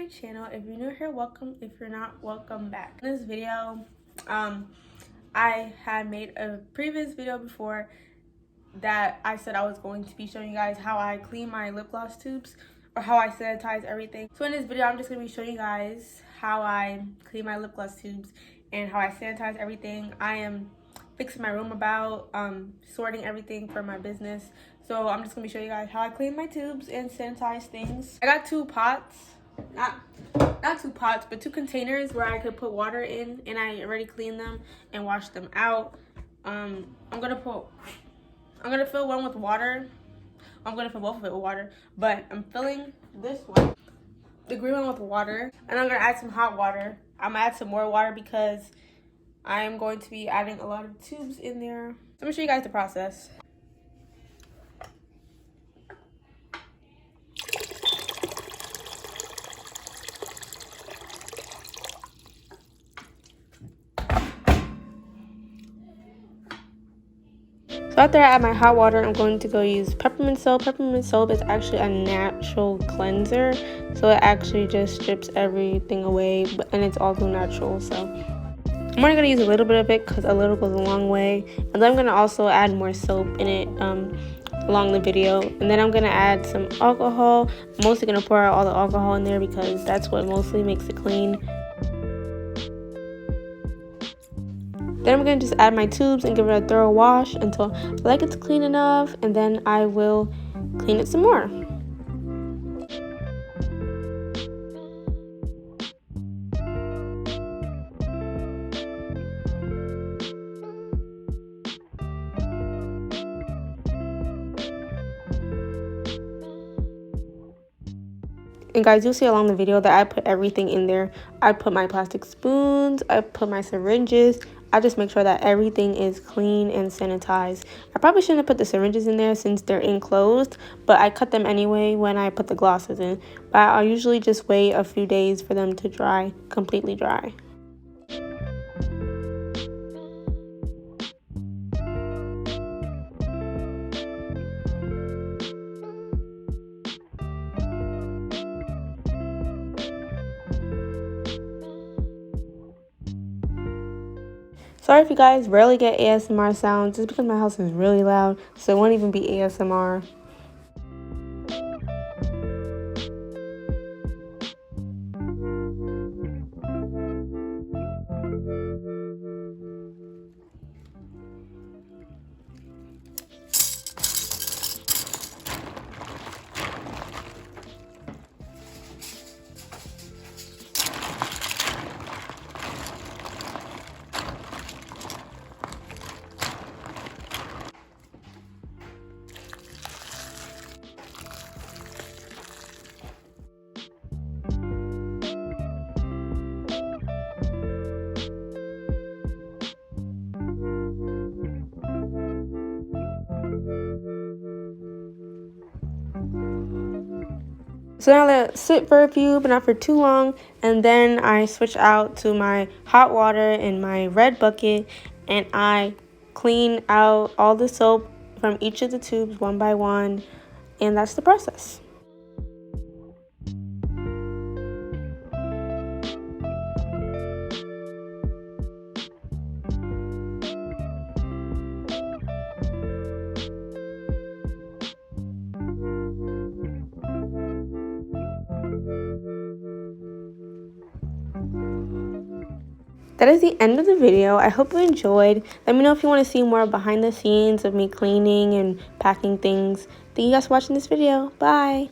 my channel. If you're new here, welcome. If you're not, welcome back. In this video, I had made a previous video before that I said I was going to be showing you guys how I clean my lip gloss tubes or how I sanitize everything. So in this video, I'm just going to be showing you guys how I clean my lip gloss tubes and how I sanitize everything. I am fixing my room about, sorting everything for my business. So I'm just going to be showing you guys how I clean my tubes and sanitize things. I got two pots, not two pots, but two containers where I could put water in, and I already cleaned them and washed them out. I'm gonna fill one with water. I'm gonna fill both of it with water, but I'm filling this one, the green one, with water, and I'm gonna add some hot water. I'm gonna add some more water because I am going to be adding a lot of tubes in there. So I'm gonna show you guys the process. So after I add my hot water, I'm going to go use peppermint soap. Peppermint soap is actually a natural cleanser, so it actually just strips everything away, and it's also natural. So I'm only going to use a little bit of it because a little goes a long way. And then I'm going to also add more soap in it along the video. And then I'm going to add some alcohol. I'm mostly going to pour out all the alcohol in there because that's what mostly makes it clean. Then I'm going to just add my tubes and give it a thorough wash until I feel like it's clean enough, and then I will clean it some more. And guys, you'll see along the video that I put everything in there. I put my plastic spoons, I put my syringes. I just make sure that everything is clean and sanitized. I probably shouldn't have put the syringes in there since they're enclosed, but I cut them anyway when I put the glosses in. But I'll usually just wait a few days for them to dry, completely dry. Sorry if you guys rarely get ASMR sounds, just because my house is really loud, so it won't even be ASMR. So now let it sit for a few, but not for too long, and then I switch out to my hot water in my red bucket, and I clean out all the soap from each of the tubes one by one, and that's the process. That is the end of the video. I hope you enjoyed. Let me know if you want to see more behind the scenes of me cleaning and packing things. Thank you guys for watching this video. Bye.